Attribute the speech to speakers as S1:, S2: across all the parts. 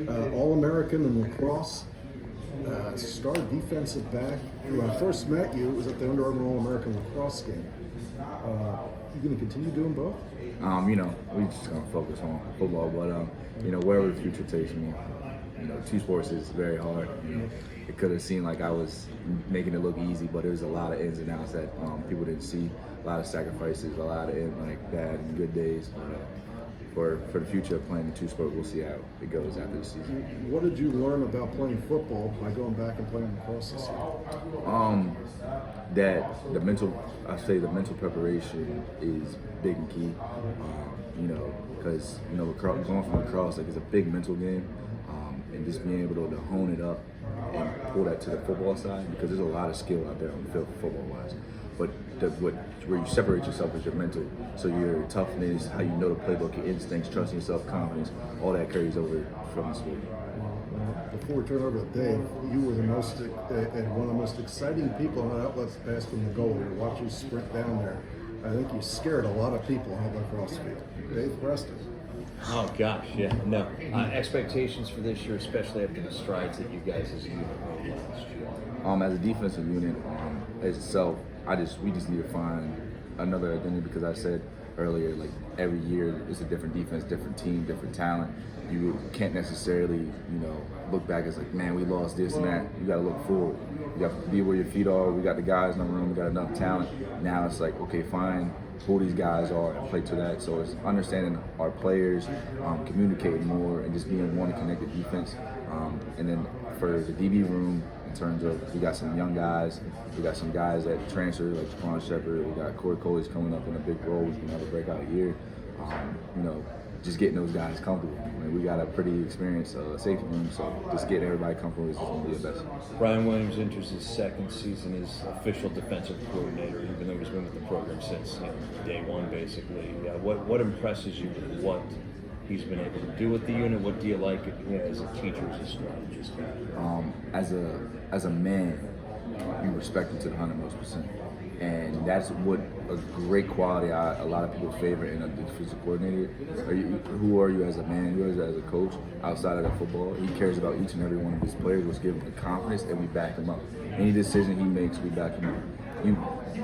S1: All-American in lacrosse, star defensive back. When I first met you, it was at the Under Armour All-American lacrosse game. You going to continue doing both?
S2: We just gonna focus on football, but wherever the future takes me, two sports is very hard. It could have seemed like I was making it look easy, but there's a lot of ins and outs that people didn't see. A lot of sacrifices, a lot of bad and good days. For the future of playing the two sport, we'll see how it goes after the season.
S1: What did you learn about playing football by going back and playing lacrosse this year?
S2: That the mental preparation is big and key. Because going from lacrosse, it's a big mental game, and just being able to hone it up and pull that to the football side, because there's a lot of skill out there on the field football-wise. But where you separate yourself is your mental. So your toughness, how you know the playbook, your instincts, trusting yourself, confidence, all that carries over from the sport.
S1: Before we turn over to Dave, you were one of the most exciting people on outlets past from the goal. To watch you sprint down there, I think you scared a lot of people on the lacrosse field. Dave Preston.
S3: Oh gosh, yeah, no. Expectations for this year, especially after the strides that you guys as a unit made last year.
S2: As a defensive unit, as itself, we just need to find another identity, because I said earlier, every year it's a different defense, different team, different talent. You can't necessarily, look back as man, we lost this and that. You got to look forward. You got to be where your feet are. We got the guys in the room. We got enough talent. Now it's okay, find who these guys are and play to that. So it's understanding our players, communicating more, and just being one connected defense. And then for the DB room, in terms of, we got some young guys. We got some guys that transfer, like Jaquan Shepard. We got Corey Coley's coming up in a big role. He's going to have a breakout year. Just getting those guys comfortable. We got a pretty experienced safety room, so just getting everybody comfortable is going to be the best.
S3: Ryan Williams enters his second season as official defensive coordinator, even though he's been with the program since day one, basically. What impresses you with what he's been able to do with the unit? What do you like as a teacher, as a strategist?
S2: As a man, you respect him to the 100%. And that's what a great quality a lot of people favor in a defensive coordinator. Who are you as a man? Who are you as a coach outside of the football? He cares about each and every one of his players, which gives him the confidence, and we back him up. Any decision he makes, we back him up.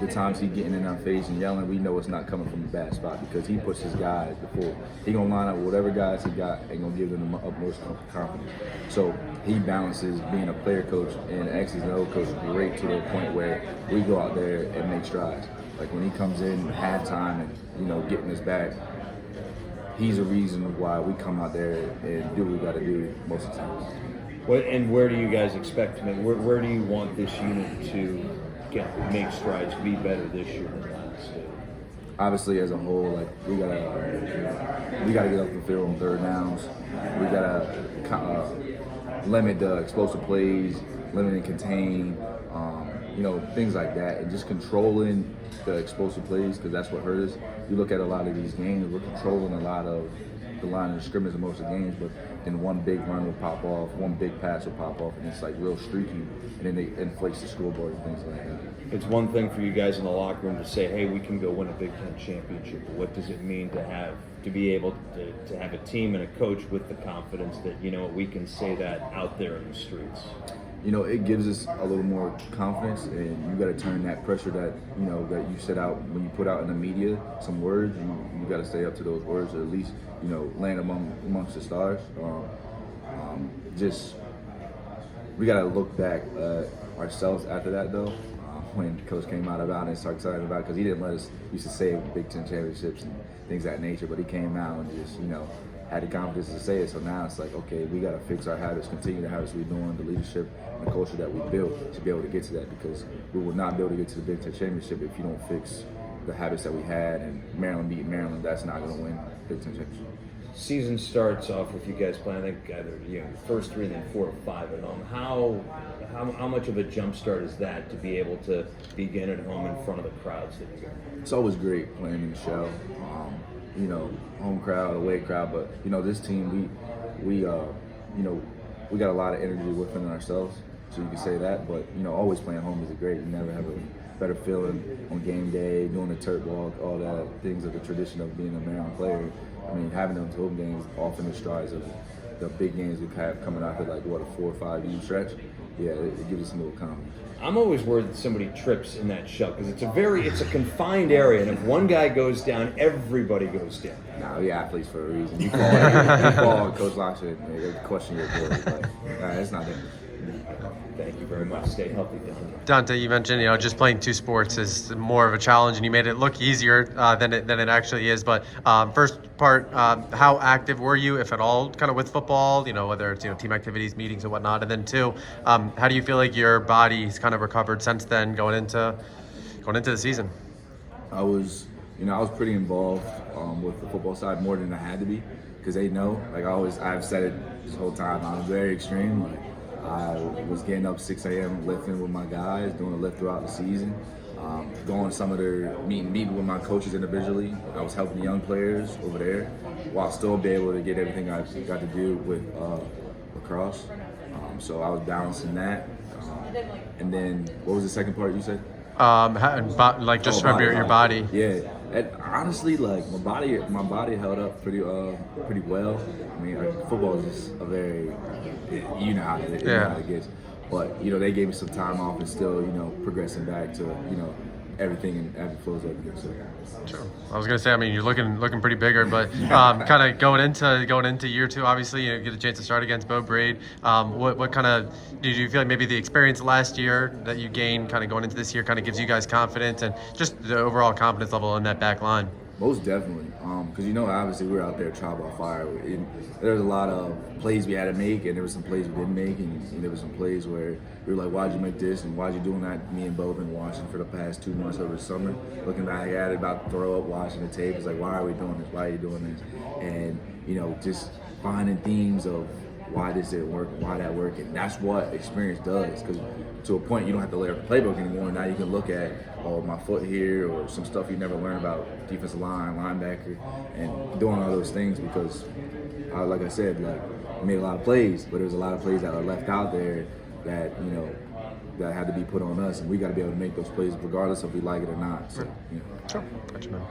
S2: The times he getting in our face and yelling, we know it's not coming from a bad spot, because he puts his guys before. He gonna line up with whatever guys he got and gonna give them the utmost confidence. So he balances being a player coach and X's and O coach great to the point where we go out there and make strides. When he comes in halftime and getting us back, he's a reason why we come out there and do what we got to do most of the time.
S3: And where do you guys expect? Where do you want this unit to make strides, be better this year than last year?
S2: Obviously, as a whole, we gotta get up the field on third downs. We gotta limit the explosive plays, limit and contain, things like that, and just controlling the explosive plays, because that's what hurt us. You look at a lot of these games, we're controlling a lot of the line of scrimmage in most of the games, but then one big run will pop off, one big pass will pop off, and it's real streaky, and then they inflates the scoreboard and things like that.
S3: It's one thing for you guys in the locker room to say, hey, we can go win a Big Ten championship, but what does it mean to be able to have a team and a coach with the confidence that, we can say that out there in the streets?
S2: It gives us a little more confidence, and you got to turn that pressure that that you set out when you put out in the media some words. You got to stay up to those words, or at least land amongst the stars. We got to look back at ourselves after that, though. When Coach came out about it and started excited about it, because he didn't let us used to say Big Ten championships and things of that nature, but he came out and just had the confidence to say it. So now it's okay, we got to fix our habits, continue the habits we're doing, the leadership and the culture that we built to be able to get to that, because we will not be able to get to the Big Ten championship if you don't fix the habits that we had. And Maryland beat Maryland, that's not going to win Big Ten championship.
S3: Season starts off with you guys playing, I think, either the first three and then 4 or 5 at home. How much of a jump start is that to be able to begin at home in front of the crowds that you got?
S2: It's always great playing in the show. Home crowd, away crowd, but this team, we got a lot of energy within ourselves, so you can say that. But always playing home is great. You never have a better feeling on game day, doing the turf walk, all that things of the tradition of being a Maryland player. Having them home games often the strides of the big games we have coming after like what, a 4 or 5 year stretch. Yeah, it gives us a little confidence.
S3: I'm always worried that somebody trips in that shut because it's a confined area, and if one guy goes down, everybody goes down.
S2: Nah, we athletes for a reason. You call Coach Lockwood, they question your ability. Like, it's not that.
S3: Thank you very much. Stay healthy, Don.
S4: Dante, you mentioned just playing 2 sports is more of a challenge, and you made it look easier than it actually is. But first part, how active were you, if at all, kind of with football? Whether it's team activities, meetings, and whatnot. And then 2, how do you feel like your body's kind of recovered since then, going into the season?
S2: I was pretty involved with the football side more than I had to be, because they know. Like I've said it this whole time. I'm very extreme. Like, I was getting up 6 a.m. lifting with my guys, doing a lift throughout the season, going to some of their meeting with my coaches individually. I was helping young players over there while still be able to get everything I got to do with lacrosse. So I was balancing that. And then what was the second part you said?
S4: Describe your body.
S2: Yeah, and honestly, like my body held up pretty well. I mean, football is just a very, how it gets. But they gave me some time off and still progressing back to everything and as it flows up again. So.
S4: Sure. I was gonna say, I mean, you're looking pretty bigger, but kind of going into year 2, obviously, you get a chance to start against Bo Braid. What kind of did you feel like maybe the experience last year that you gained, kind of going into this year, kind of gives you guys confidence and just the overall confidence level in that back line?
S2: Most definitely, because obviously we were out there trial by fire. There was a lot of plays we had to make, and there were some plays we didn't make, and there were some plays where we were like, "Why'd you make this?" and "Why'd you doing that?" Me and Bo have been watching for the past 2 months over the summer, looking back at it, about to throw up, watching the tape. It's like, "Why are we doing this? Why are you doing this?" And just finding themes of why this didn't work, why that worked, and that's what experience does. Because to a point, you don't have to learn the playbook anymore. Now you can look at, my foot here, or some stuff you never learned about defensive line, linebacker, and doing all those things. Because, like I said, we made a lot of plays, but there's a lot of plays that are left out there that that had to be put on us, and we got to be able to make those plays regardless if we like it or not. So,
S4: Sure. Gotcha, man.